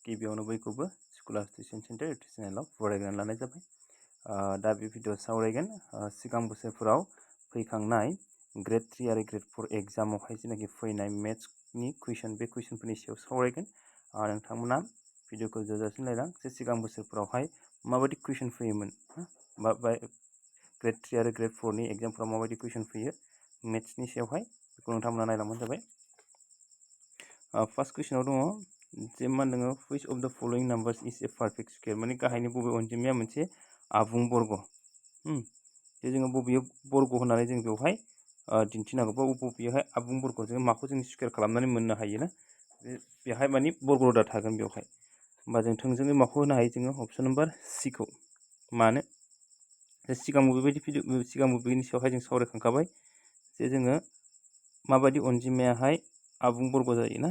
गिबियावनो बयखौबो school tuition centre YouTube चेनेलाव बरायनानै लानाय जाबाय। दा बे भिडिअ सावरायगोन सिगां बोसोरफोराव फैखांनाय ग्रेड 3 आरो ग्रेड 4 एग्जामावहाय जेनाखि फैनाय मेथ्सनि कुइसन बे कुइसनफोरनि सायाव सावरायगोन। नोंथांमोना भिडिअखौ जोबजासिम नायलां जे सिगां बोसोरफोरावहाय माबायदि कुइसन फैयोमोन बा ग्रेड 3 आरो ग्रेड 4 नि एग्जामफोराव माबायदि कुइसन फैयो मेथ्सनि सायावहाय बेखौ नोंथांमोना नायलांबानो जाबाय। फार्स्ट कुइसनाव दङ जे मा होनदों which of the following numbers is a perfect square माने गाहायनि बबे अनजिमाया मोनसे आबुं बर्ग जे जोङो बबे बर्ग होननानै जों बेवहाय दिन्थिनांगौ बा बबेयावहाय आबुं बर्ग जों माखौ जों स्कुवेर खालामनानै मोननो हायो ना बेहाय माने बर्ग रोदा थागोन बेवहाय होमबा जों थोंजोङै माखौ होनो हायो जोङो अपसन नम्बर सि खौ मानो सिगांबो बेनि सायावहाय जों सावरायखांखाबाय जे जोङो माबायदि अनजिमायाहाय आबुं बर्ग जायो ना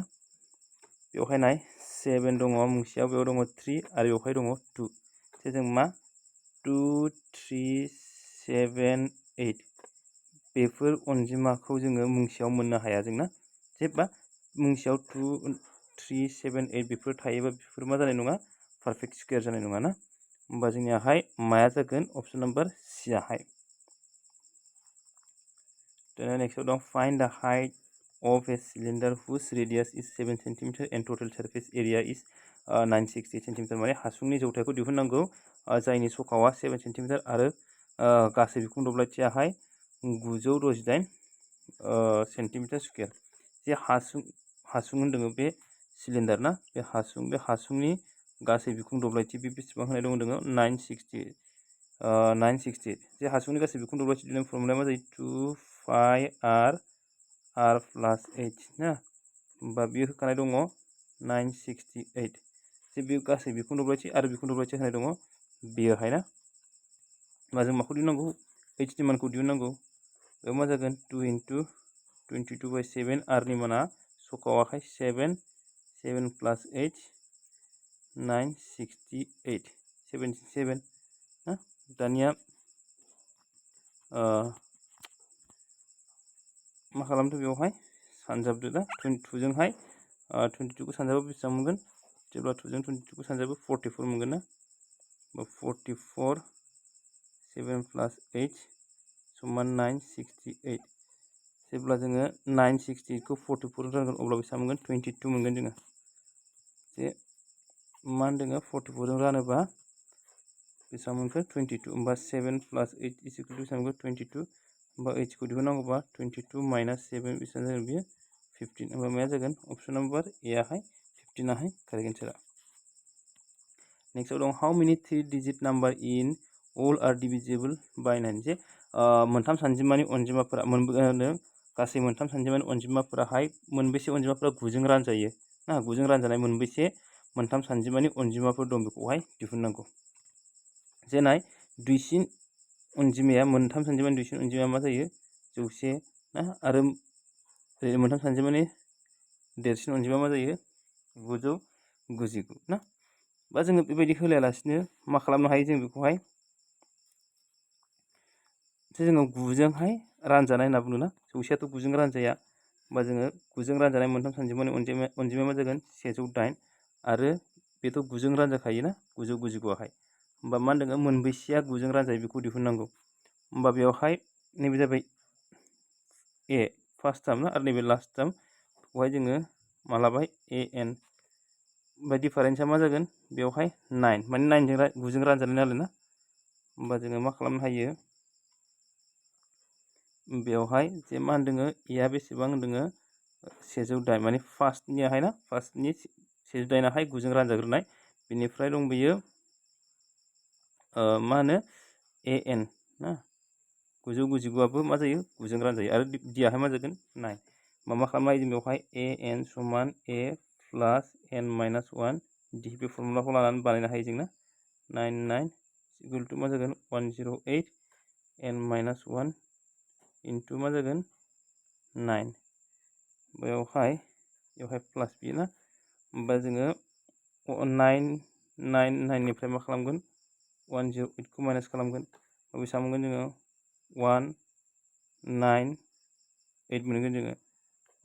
बेवहाय नाय 7 दङ मोनसेयाव बेयाव दङ 3 आरो बेवहाय दङ 2 जे जों मा 2 3 7 8 बेफोर अनजिमाखौ जोङो मुंसेयाव मोननो हाया जोंना जेब्ला मुंसेयाव 2 3 7 8 बेफोर थायोबा बेफोर मा जानाय नङा पारफेक्ट स्कुवेर जानाय नङा ना होमबा जोंनियाहाय माया जागोन अपसन नम्बर सि आहाय। नेक्स्टआव दं फाइन्ड द height of a cylinder whose radius is 7 cm and total surface area is 960 cm माने हासुंनि जौथायखौ दिहुननांगौ जायनि सखावा 7 cm आरो गासै बिखुं दब्लायथियाहाय 968 सेन्टिमिटार स्कुवेर जे हासुं होनदों बे सिलिन्डार ना बे हासुंनि गासै बिखुं दब्लायथि बे बेसेबां होनाय दङ 960 जे हासुंनि गासै बिखुं दब्लायथि दिहुननाय फर्मुलाया मा जायो 2 r plus 8 ना होमबा बेयो होखानाय दङ 968 जे बे गासै बिखुं दब्लायथि आरो बिखुं दब्लायथि होनाय दङ बेयोहाय ना होमबा जों माखौ दिहुननांगौ h नि मानखौ दिहुननांगौ बेयाव मा जागोन 2 into 22/7 r नि माना सखावाहाय 7 plus 8 968 77 ना दानिया मा खालामदो बेवहाय सानजाबदो दा 22 जोंहाय 22 खौ सानजाबा बेसेबां मोनगोन जेब्ला 2 जों 22 खौ सानजाबा 44 मोनगोन ना 44 7 plus 8 समान 968 जेब्ला जोङो 968 खौ 44 रानगोन अब्ला बेसेबां मोनगोन 22 मोनगोन जोङो जे मा होनदों 44 जों रानोबा बेसेबां मोनखो 22 होमबा 7 plus 8 is equal to बेसेबां मोनगोन 22 होमबा h खौ दिहुननांगौबा 22 minus 7 बेसेबां जागोन बेयो 15 होमबा माया जागोन अपसन नम्बर ए आहाय 15 आहाय कारेक्ट एन्सारा। नेक्स्टआव दं how many 3 digit number in all are divisible by 9 जे मोनथाम सानजिमानि अनजिमाफोरा गासै मोनथाम सानजिमानि अनजिमाफोराहाय मोनबेसे अनजिमाफोरा 9 जों रानजायो ना 9 जों रानजानाय मोनबेसे मोनथाम सानजिमानि अनजिमाफोर दं बेखौहाय दिहुननांगौ जे नाय दुइसिन अनजिमाया मोनथाम सानजिमानि दुइसिन अनजिमाया मा जायो 100 ना आरो मोनथाम सानजिमानि देरसिन अनजिमा मा जायो 999 ना बा जोङो बेबायदि होलायालासिनो मा खालामनो हायो जों बेखौहाय जोङो 9 जोंहाय रानजानाय होनना बुङो ना 100आथ' 9 जों रानजाया होमबा जोङो 9 जों रानजानाय मोनथाम सानजिमानि अनजिमाया मा जागोन 108 आरो बेथ' 9 जों रानजाखायो ना 999 आहाय होमबा मा होनदों मोनबेसेया 9 जों रानजायो बेखौ दिहुननांगौ होमबा बेवहाय नैबे जाबाय ए फार्स्ट टार्म ना आरो नैबे लास्ट टार्म बेखौहाय जोङो मालाबाय ए एन ओमफ्राय डिफारेन्सआ मा जागोन बेवहाय 9 माने 9 जों रानजानाय नालाय ना होमबा जोङो मा खालामनो हायो बेवहाय जे मा होनदों एआ बेसेबां होनदों 108 माने फार्स्टनियाहाय ना फार्स्टनि 108आहाय 9 जों रानजाग्रोनाय बेनिफ्राय दं बेयो मा होनो ए एन ना 999आबो मा जायो 9 जों रानजायो आरो डिआहाय मा जागोन 9 मा खालामनो हायो जों बेवहाय ए एन समान ए प्लास एन माइनास 1 डि बे फर्मुलाखौ लानानै बानायनो हायो जोंना 99 इकुवेल टु मा जागोन 108 एन माइनास 1 इनटु मा जागोन 9 बेवहाय प्लास बि ना होमबा जोङो 9 निफ्राय मा खालामगोन 108 खौ माइनास खालामगोन बेसेबां मोनगोन जोङो 198 मोनगोन जोङो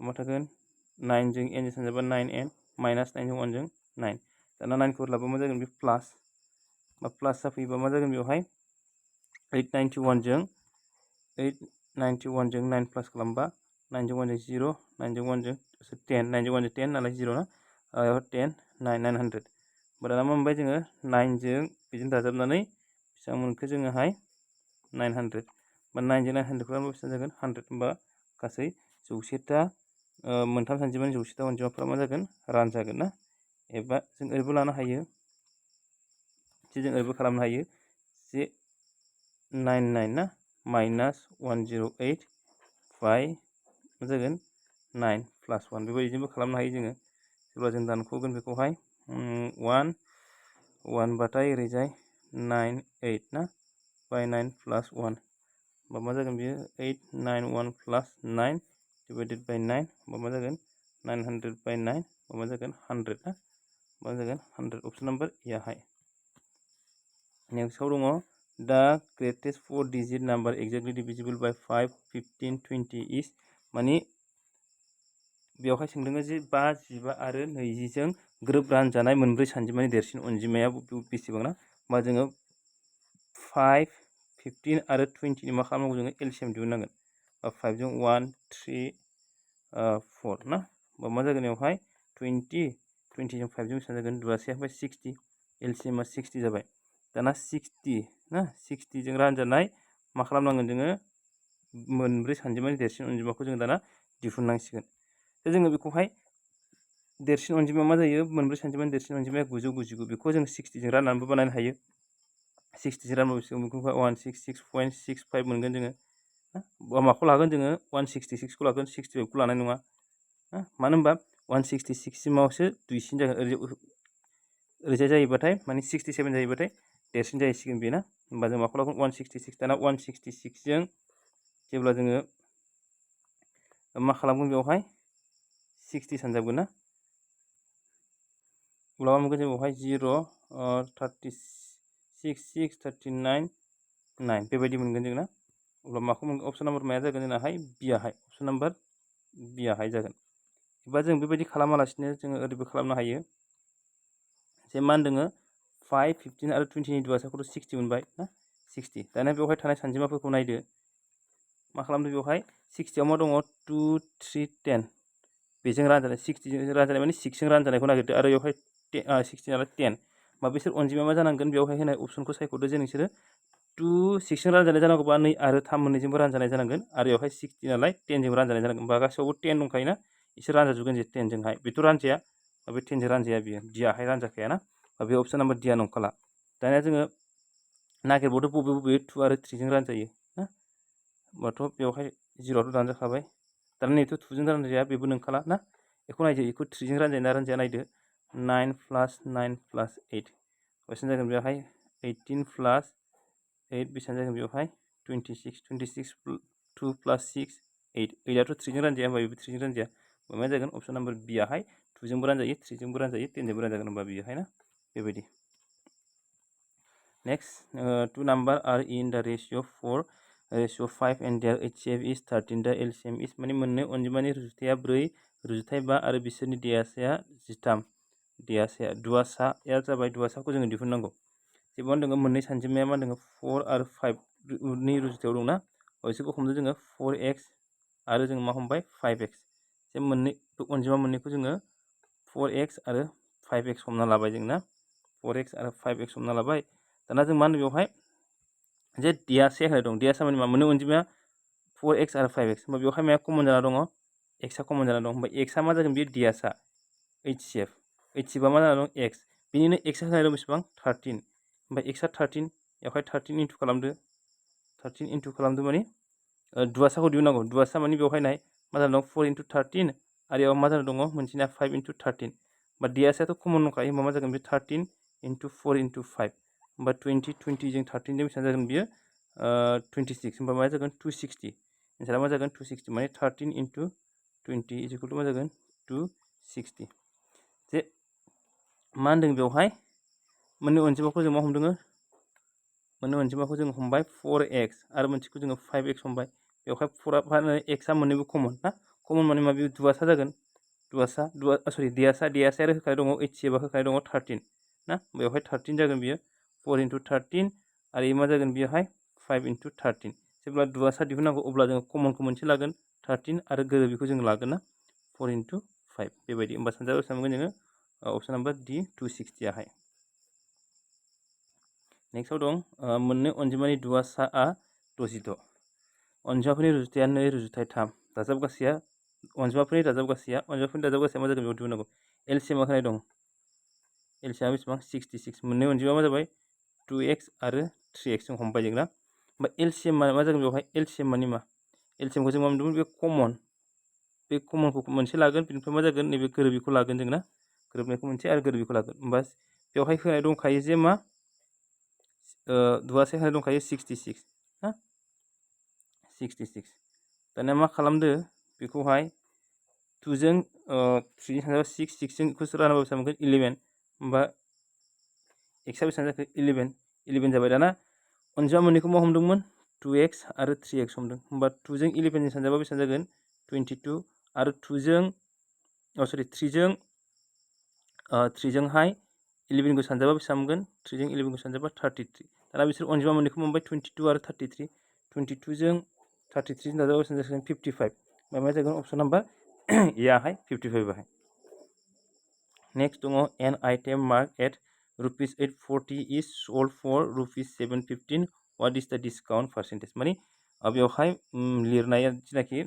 मा थागोन 9 जों n जों सानजाबा 9n माइनास 9 जों 1 जों 9 दाना 9 खौ लाबा मा जागोन बे प्लास बा प्लास जाफैबा मा जागोन बेवहाय 891 जों 9 प्लास खालामबा 9 जों 1 जों 0 9 जों 1 जों 10 9 जों 1 जों 10 नालाय 0 ना 10 900 दाना मा मोनबाय जोङो 9 जों बेजों दाजाबनानै बेसेबां मोनखो जोङोहाय 900 बा 9 जों 900 खालामबा बेसेबां जागोन 100 होमबा गासै 100ता मोनथाम सानजिमानि 100ता अनजिमाफोरा मा जागोन रानजागोन ना एबा जों ओरैबो लानो हायो जों ओरैबो खालामनो हायो जे 99 ना माइनास 108 बाय मा जागोन 9 प्लास 1 बेबायदिजोंबो खालामनो हायो जोङो जेब्ला जों दानख'गोन बेखौहाय 1 बाथाय ओरैजाय 9 8 ना बाय 9 प्लास 1 होमबा मा जागोन बेयो 891 प्लास 9 डिवाइडेड बाय 9 होमबा मा जागोन 900 बाय 9 होमबा मा जागोन 100 ना मा जागोन 100 अपसन नम्बर याहाय नेक्स्टआव दङ दा greatest 4 digit number exactly divisible by 5 15 20 इज माने बेवहाय सोंदों जे 5 15 आरो 20 जों ग्रोब रानजानाय मोनब्रै सानजिमानि देरसिन अनजिमाया बेसेबां ना होमबा जोङो 5 15 आरो 20 नि मा खालामनांगौ जोङो एलसिएम दिहुननांगोन 5 जों 1 3 4 ना होमबा मा जागोन बेवहाय 20 जों 5 जों बेसेबां जागोन 2 ओमफ्राय 60 एलसिएमआ 60 जाबाय दाना 60 ना 60 जों रानजानाय मा खालामनांगोन जोङो मोनब्रै सानजिमानि देरसिन अनजिमाखौ जों दाना दिहुननांसिगोन जोङो बेखौहाय देरसिन अनजिमाया मा जायो मोनब्रै सानजिमानि देरसिन अनजिमाया 999 बेखौ जों 60 जों राननानैबो बानायनो हायो 60 जों रानबा बेसेबां बेखौ 166.65 मोनगोन जोङो माखौ लागोन जोङो 166 खौ लागोन 65 खौ लानाय नङा मानो होनबा 166 सिमावसो दुइसिन जागोन ओरैजाय जायोबाथाय माने 67 जायोबाथाय देरसिन जाहैसिगोन बेना होमबा जों माखौ लागोन 166 दाना 166 जों जेब्ला जोङो मा खालामगोन बेवहाय 60 सानजाबगोन ना अब्ला मा मोनगोन जों बेवहाय 0 36 39 9 बेबायदि मोनगोन जों ना अब्ला माखौ मोनगोन अपसन नाम्बार माया जागोन जोंनाहाय बियाहाय अपसन नाम्बार बियाहाय जागोन एबा जों बेबायदि खालामालासिनो जोङो ओरैबो खालामनो हायो जे मा होनदों 5 15 आरो 20 नि दुवासाखौथ' 60 मोनबाय ना 60 दाना बेवहाय थानाय सानजिमाफोरखौ नायदो मा खालामदो बेवहाय 60 आव मा दङ 2 3 10 बेजों रानजानाय 60 जों रानजानाय माने 6 जों रानजानायखौ नागिरदो आरो बेवहाय 60 नालाय 10 मा बिसोर अनजिमाया मा जानांगोन बेवहाय होनाय अपसनखौ सायख'दो जे नोंसोरो 2 6 जों रानजानाय जानांगौबा 2 आरो 3 मोननैजोंबो रानजानाय जानांगोन आरो बेवहाय 60 नालाय 10 जों रानजानाय जानांगोन होमबा गासैयावबो 10 दंखायोना इसोर रानजाजोबगोन जे 10 जोंहाय बेथ' रानजाया बे 10 जों रानजाया बियो डियाहाय रानजाखाया ना बे अपसन नाम्बार डिया नंखाला दानिया जोङो नागिरबावदो बबे 2 आरो 3 जों रानजायो ना होमबाथ' बेवहाय 0आथ' दानजाखाबाय दाना नैथ' 2 जों रानजाया बेबो नंखाला ना बेखौ नायदो बेखौ 3 जों रानजायो ना रानजाया नायदो 9 प्लास 9 प्लास 8 बेसेबां जागोन बेवहाय 18 प्लास 8 बेसेबां जागोन बेवहाय 26 2 प्लास 6 8 8आथ' 3 जों रानजाया होमबा बेबो 3 जों रानजाया होमबा मा जागोन अपसन नाम्बार बियाहाय 2 जोंबो रानजायो 3 जोंबो रानजायो 10 जोंबो रानजागोन होमबा बियोहाय ना बेबायदि next 2 number are in the ratio 5 and their HCF is 13 the LCM is माने मोननै अनजिमानि रुजुथाया 4 रुजुथाय 5 आरो बिसोरनि देयासाया 13 देयासाया दुवासाया जाबाय दुवासाखौ जोङो दिहुननांगौ जेबो होनदों मोननै सानजिमाया मा होनदों 4 आरो 5 नि रुजुथायाव दंना बिसोरखौ हमदो जोङो 4x आरो जों मा हमबाय 5x जे मोननै अनजिमा मोननैखौ जोङो 4x आरो 5x हमना लाबाय जोंना 4x आरो 5x हमना लाबाय दाना जों मा होनो बेवहाय जे डियासे होनाय दं डियासा माने मा मोननै अनजिमाया 4x आरो 5x होमबा बेवहाय माया कमन जाना दङ x आ कमन जाना दं होमबा x आ मा जागोन बे डियासा HCF HCF आ मा जाना दं x बिनिनो x आ होनाय दं बेसेबां 13 होमबा x आ 13 बेवहाय 13 इनटु खालामदो माने दुवासाखौ दिहुननांगौ दुवासा माने बेवहाय नाय मा जाना दं 4 इनटु 13 आरो बेयाव मा जाना दङ मोनसेना 5 इनटु 13 होमबा डियासायाथ' कमन दंखायो होमबा मा जागोन बे 13 इनटु 4 इनटु 5 होमबा 20 जों 13 जों बेसेबां जागोन बियो 26 होमबा मा जागोन 260 एन्सारा मा जागोन 260 माने 13 इनटु 20 इज इकुवेल टु मा जागोन 260 जे मा होनदों बेवहाय मोननै अनजिमाखौ जों मा हमदों मोननै अनजिमाखौ जों हमबाय 4x आरो मोनसेखौ जोङो 5x हमबाय बेवहाय 4 x आ मोननैबो कमन ना कमन माने मा बे दुवासा जागोन डियासा आरो होखानाय दङ HCF होखानाय दङ 13 ना बेवहाय 13 जागोन बियो 4 into 13 आरो मा जागोन बियोहाय 5 into 13 जेब्ला दुआसा दिहुननांगौ अब्ला जोङो कमनखौ मोनसे लागोन 13 आरो गोरोबिखौ जों लागोन ना 4 into 5 बेबायदि होमबा सानजायाव बेसेबां मोनगोन जोङो अपसन नाम्बार D 260 आहाय नेक्स्टआव दं मोननै अनजिमानि दुआसाआ 66 अनजिमाफोरनि रुजुथाया 2 रुजुथाय 3 दाजाबगासैया अनजिमाफोरनि दाजाबगासैया मा जागोन बेयाव दिहुननांगौ LCM आ होनाय दं LCM आ बेसेबां 66 मोननै अनजिमा मा जाबाय 2x आरो 3x जों हमबाय जों ना होमबा LCM मा जागोन बेवहाय LCM मानि मा LCM खौ जों मा मोनदोंमोन बे कमनखौ मोनसे लागोन बेनिफ्राय मा जागोन नैबे गोरोबिखौ लागोन जों ना गोरोबनायखौ मोनसे आरो गोरोबिखौ लागोन होमबा बेवहाय होनाय दंखायो जे मा दुआसे होनाय दंखायो 66 ना 66 दानिया मा खालामदो बेखौहाय 2 जों 3 जों 6 6 जों इखौ रानोबा बेसेबां मोनगोन 11 होमबा x आ बेसेबां जाखो 11 जाबाय दाना अनजिमा मोननैखौ मा हमदोंमोन 2x आरो 3x हमदों होमबा 2 जों 11 जों सानजाबा बेसेबां जागोन 22 आरो 2 जों 3 जों 3 जोंहाय 11 खौ सानजाबा बेसेबां मोनगोन 3 जों 11 खौ सानजाबा 33 दाना बिसोर अनजिमा मोननैखौ मोनबाय 22 आरो 33 22 जों 33 जों दाजाबा बेसेबां जागोन 55 मा जागोन अपसन नाम्बार ए आहाय 55 आहाय नेक्स्ट दङ an item mark at ₹840 is sold for ₹715 what is the discount percentage माने बेवहाय लिरनाया जेनाखि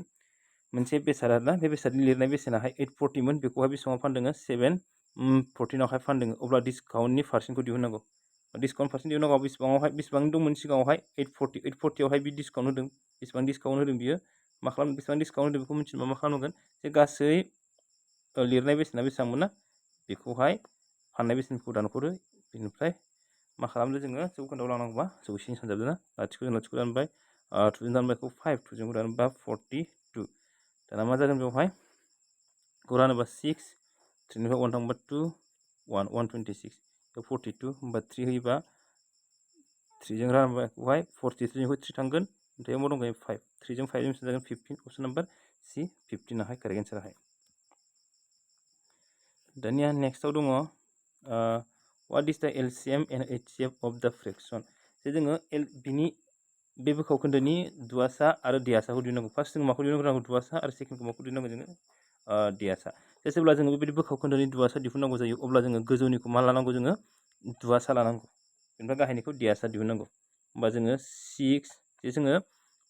मोनसे बेसाद आरोना बे बेसादनि लिरनाय बेसेनाहाय 840 मोन बेखौहाय बेसेबां फानदों 714 आवहाय फानदों अब्ला डिसकाउन्टनि पार्सेन्टखौ दिहुननांगौ डिसकाउन्ट पार्सेन्ट दिहुननांगौ बेसेबां दंमोन सिगाङावहाय 840 आवहाय बि डिसकाउन्ट होदों बेसेबां डिसकाउन्ट होदों बियो मा खालाम बेसेबां डिसकाउन्ट होदों बेखौ मिथिनोबा मा खालामनांगोन जे गासै लिरनाय बेसेना बेसेबां मोना बेखौहाय फाननाय बेसेनखौ दानहरो बेनिफ्राय मा खालामदो जोङो जौखोन्दोआव लांनांगौबा जौसेनि सानजाबदों ना लाथिख' दानबाय 2 जों दानबायखौ 5 2 जों दानबा 42 दाना मा जागोन बेवहाय खौ रानोबा 6 3 निफ्राय 1 थांबा 2 1 126 42 होमबा 3 होयोबा 3 जों रानोबा बेवहाय 43 निफ्राय 3 थांगोन ओमफ्राय मा दंगायो 5 3 जों 5 जों जागोन 15 अपसन नाम्बार C 15 आहाय कारेक्ट एन्सार आहाय दानिया नेक्स्टआव दङ what is the LCM and HCF of the fraction जे जोङो बिनि बे बोखाव खोन्दोनि दुआसा आरो दियासाखौ दिहुननांगौ फार्स्ट जों माखौ दिहुननांगौ दुआसा आरो सेकेन्डखौ माखौ दिहुननांगौ जोङो दियासा जेब्ला जोङो बेबायदि बोखाव खोन्दोनि दुआसा दिहुननांगौ जायो अब्ला जोङो गोजौनिखौ मा लानांगौ जोङो दुआसा लानांगौ बेनिफ्राय गाहायनिखौ दियासा दिहुननांगौ होमबा जोङो 6 जे जोङो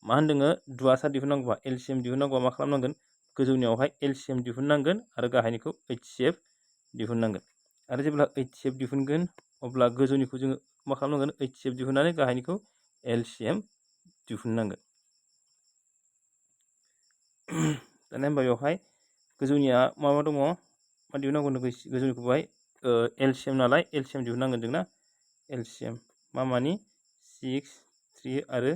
मा होनदों दुआसा दिहुननांगौबा LCM दिहुननांगौबा मा खालामनांगोन गोजौनियावहाय LCM दिहुननांगोन आरो गाहायनिखौ HCF दिहुननांगोन आरो जेब्ला HCF दिहुनगोन अब्ला गोजौनिखौ जोङो मा खालामनांगोन HCF दिहुननानै गाहायनिखौ LCM दिहुननांगोन दानिया होमबा बेवहाय गोजौनिया मा दङ मा दिहुननांगौ गोजौनिखौहाय LCM नालाय LCM दिहुननांगोन जोंना LCM मा मानि 6 3 आरो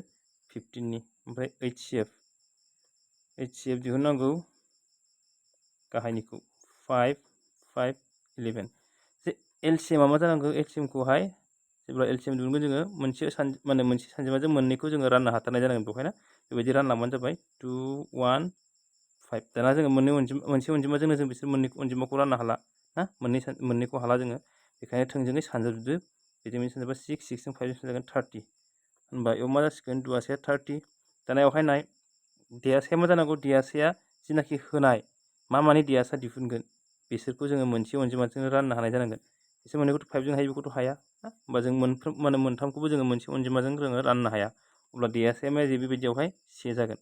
15 नि ओमफ्राय HCF दिहुननांगौ गाहायनिखौ 5 5 11 जे LCM मा जानांगौ LCM खौहाय जेब्ला LCM दिहुनगोन जोङो मोनसे सानजिमाजों मोननैखौ जोङो राननो हाथारनाय जानांगोन बेवहायना बेबायदि रानलांबानो जाबाय 2 1 5 दाना जोङो मोनसे अनजिमाजोंनो जों बिसोर मोननै अनजिमाखौ राननो हाला ना मोननैखौ हाला जोङो बेखायनो थोंजोङै सानजाबजोबदो बेजों सानजाबा 6 6 जों 5 जों जागोन 30 होनबा बेयाव मा जासिगोन दुआसाया 30 दाना बेवहाय नाय दियासाया मा जानांगौ दियासाया जिनाखि होनाय मा मानि दियासा दिहुनगोन बिसोरखौ जोङो मोनसे अनजिमाजों राननो हानाय जानांगोन बिसोर मोननैखौथ' 5 जों हायो बेखौथ' हाया होमबा जों मोनथामखौबो जोङो मोनसे अनजिमाजों जोङो राननो हाया अब्ला दियासाया मा जायो बेबायदियावहाय 1 जागोन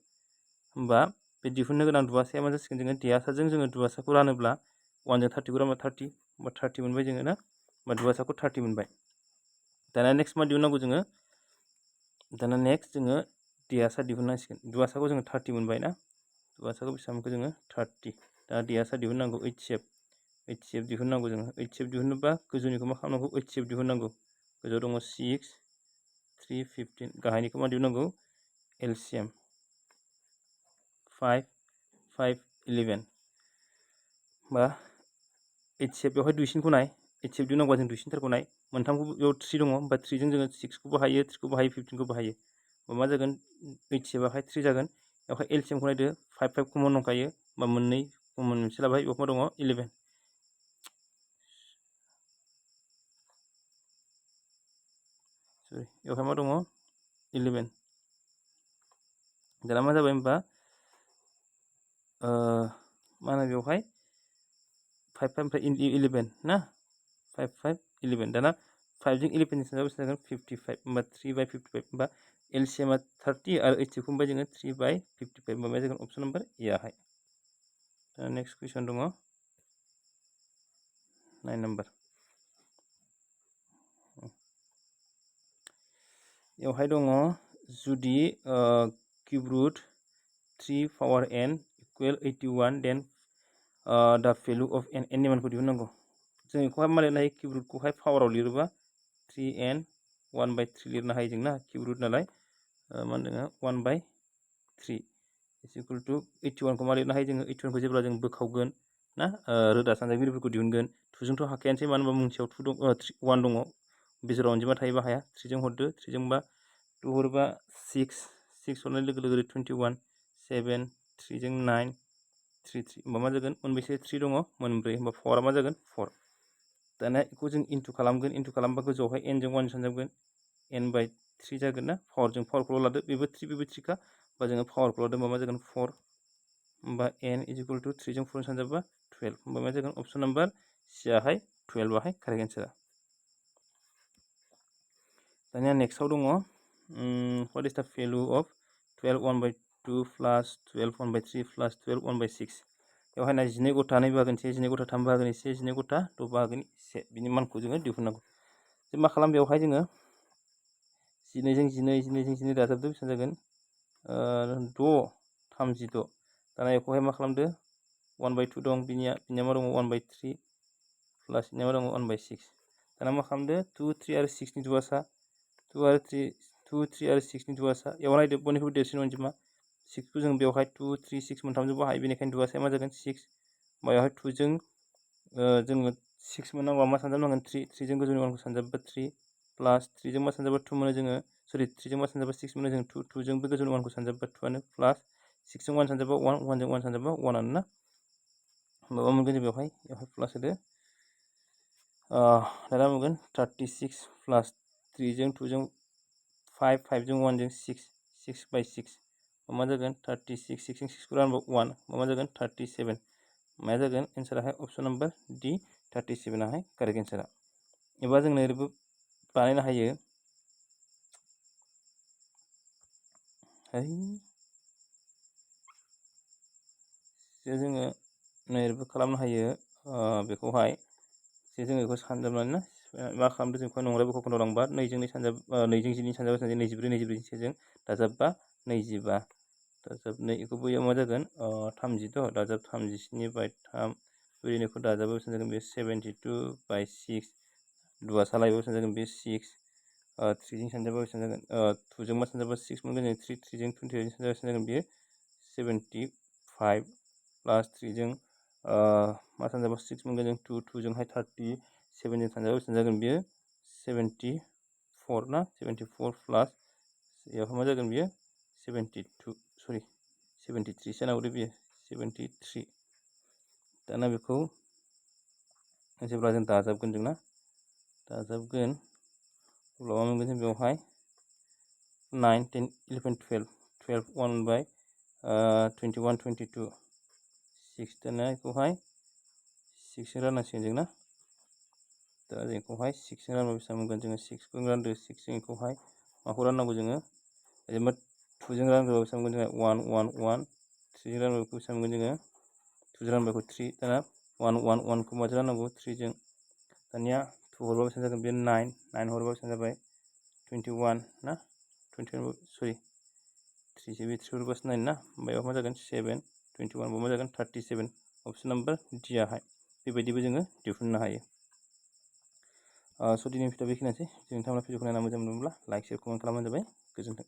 होमबा बे दिहुननो गोनां दुआसाया मा जासिगोन जोङो दियासाजों जोङो दुआसाखौ रानोब्ला 1 जों 30 खौ रानबा 30 होमबा 30 मोनबाय जोङो ना होमबा दुआसाखौ 30 मोनबाय दाना नेक्स्ट मा दिहुननांगौ जोङो दियासा दिहुननांसिगोन दुआसाखौ जोङो 30 मोनबाय ना दुआसाखौ बेसेबांखौ जोङो 30 दा दियासा दिहुननांगौ HCF दिहुननांगौ जोङो HCF दिहुनोबा गोजौनिखौ मा खालामनांगौ HCF दिहुननांगौ गोजौआव दङ 6 3 15 गाहायनिखौ मा दिहुननांगौ LCM 5 5 11 बा HCF बेवहाय दुइसिनखौ नाय HCF दिहुननांगौबा जों दुइसिनथारखौ नाय मोनथामखौ बेयाव 3 दङ होमबा 3 जों जोङो 6 खौबो हायो 3 खौबो हायो 15 खौबो हायो मा जागोन HCF आवहाय 3 जागोन बेवहाय LCM खौ नायदो 5 5 कमन दंखायो होमबा मोननै कमन मोनसे लाबाय बेयाव मा दङ 11 सरि बेवहाय मा दङ 11 दाना मा जाबाय होमबा मा होनो बेवहाय 5 5 ओमफ्राय 11 ना 5 5 11 दाना 5 जों 11 जों सानजाबा बेसेबां जागोन 55 होमबा 3/55 होमबा एलसीएम आ 30 आरो एचसीएफ खौ जोङो 3/55 होमबा मा जागोन अपसन नम्बर ए आहाय दा नेक्स्ट कुइसन दङ 9 नम्बर बेवहाय दङ जुदि cube root 3 power n equal 81 then द भेल्यू अफ n नि मानखौ दिहुननांगौ जों बेखौहाय मा लिरनो हायो क्यूब रुटखौहाय पावाराव लिरोबा 3n 1/3 लिरनो हायो जों ना क्यूब रुट नालाय मा होनदों 1/3 इज इक्वल टू 81 को मा लिरनो हायो जोङो 81 को जेब्ला जों बोखावगोन ना रोदा सानजागिरिफोरखौ दिहुनगोन 2 जोंथ' हाखायानोसै मानो होनबा मुंसेयाव 2 दं 1 दङ गेजेराव अनजिमा थायोबा हाया 3 जों हरदो 3 जों बा 2 हरबा 6 6 हरनाय लोगो लोगो 21 7 3 जों 9 3 3 होमबा मा जागोन मोनबेसे 3 दङ मोनब्रै होमबा पावारा मा जागोन 4 दाना बेखौ जों इनटु खालामगोन इनटु खालामबा गोजौआवहाय n जों 1 सानजाबगोन n/3 जागोन ना पावार जों पावारखौल' लादो बेबो 3 बेबो 3 का होमबा जोङो पावारखौ लादो होमबा मा जागोन 4 होमबा n इज इक्वल टू 3 जों 4 सानजाबा 12 होमबा मा जागोन अपसन नम्बर सी आहाय 12 आहाय कारेक्ट एन्सारा दानिया नेक्स्टआव दङ व्हाट इज द भेल्यू अफ 12 1/2 प्लस 12 1/3 प्लस 12 1/6 बेवहाय ना 12 गथा 2 बाहागोनि 1 12 गथा 3 बाहागोनि 1 12 गथा 6 बाहागोनि 1 बिनि मानखौ जोङो दिहुननांगौ जों मा खालाम बेवहाय जोङो 12 जों 12 12 जों 12 दाजाबदो बेसेबां जागोन 6 36 दाना बेखौहाय मा खालामदो 1/2 दं बिनिया मा दङ 1/3 प्लस बिनिया मा दङ 1/6 दाना मा खालामदो 2 3 आरो 6 नि दुवासा 2 आरो 3 आरो 6 नि दुवासा बेयाव नायदो बयनिख्रुइबो देरसिन अनजिमा 6 खौ जों बेवहाय 2 3 6 मोनथामजों बाहायो बेनिखायनो दुवासाया मा जागोन 6 बेवहाय 2 जों जोङो 6 मोननांगौबा मा सानजाबनांगोन 3 जों गोजौनि मानखौ सानजाबबा 3 प्लस 3 जों मा सानजाबा 2 मोनो जोङो सरि 3 जों मा सानजाबा 6 मोनो जों 2 जोंबो गोजौनि मानखौ सानजाबबा 2 आनो प्लस 6 जों 1 सानजाबा 1 जों 1 सानजाबा 1 आनो ना होमबा मोनगोन जों बेवहाय प्लस होदो दाना मोनगोन 36 प्लस 3 जों 2 जों 5 5 जों 1 जों 6 6/6 मा जागोन 36 6 जों 6 को रानबा 1 मा जागोन 37 मा जागोन एन्साराहाय अपसन नम्बर डी 37 आहाय कारेक्ट एन्सारा एबा जोंनो ओरैबो बानायनो हायो जोङो ओरैबो खालामनो हायो बेखौहाय जोङो बेखौ सानजाबनानै ना मा खालामदो जों नंग्रा बेखौ खोन्थालांबा 2 जों 2 सानजाब 2 जों 2 सानजाबा 24 24 जों दाजाबबा 25 दाजाब 2 बेखौ बैयाव मा जागोन 36 दाजाब 37/3 ओरैनोखौ दाजाबा बेसेबां जागोन बे 72/6 दुवासा लायोबा बेसेबां जागोन बे 6 3 जों सानजाबा बेसेबां जागोन 2 जों मा सानजाबा 6 मोनगोन जों 3 3 जों 28 जों सानजाबा बेसेबां जागोन बेयो 75 प्लस 3 जों मा सानजाबा 6 मोनगोन जों 2 2 जोंहाय 37 जों सानजाबा बेसेबां जागोन बेयो 74 ना 74 प्लस बेयाव मा जागोन बेयो 72 सरि 73 जानांगौ बेयो 73 दाना बेखौ जेब्ला जों दाजाबगोन जों ना दाजाबगोन अब्ला मा मोनगोन जों बेवहाय 9 10 11 12 12 1/21 22 6 दाना बेखौहाय 6 जों राननांसिगोन जों ना दा जों बेखौहाय 6 जों रानबा बेसेबां मोनगोन जोङो 6 खौ रानदो 6 जों बेखौहाय माखौ राननांगौ जोङो जेनेबा 2 जों रानोबा बेसेबां मोनगोन जोङो 1 1 1 3 जों रानोबा बेसेबां मोनगोन जोङो 2 जों रानोबा 3 दाना 1 1 1 खौ माजों राननांगौ 3 जों दानिया 2 हरबा बेसेबां जागोन बे 9 9 हरबा बेसेबां जाबाय 21 ना 21 सरि 3 बे 3 हरबा 9 ना ओमफ्राय मा जागोन 7 21 मा जागोन 37 अपसन नम्बर डि आहाय बेबायदिबो जोङो दिहुननो हायो स' दिनैनि भिडिअ बेखिनियानोसै नोंथांमोना भिडिअखौ नायना मोजां मोनोब्ला लाइक शेयार कमेन्ट खालामबानो जाबाय गोजोन्थों।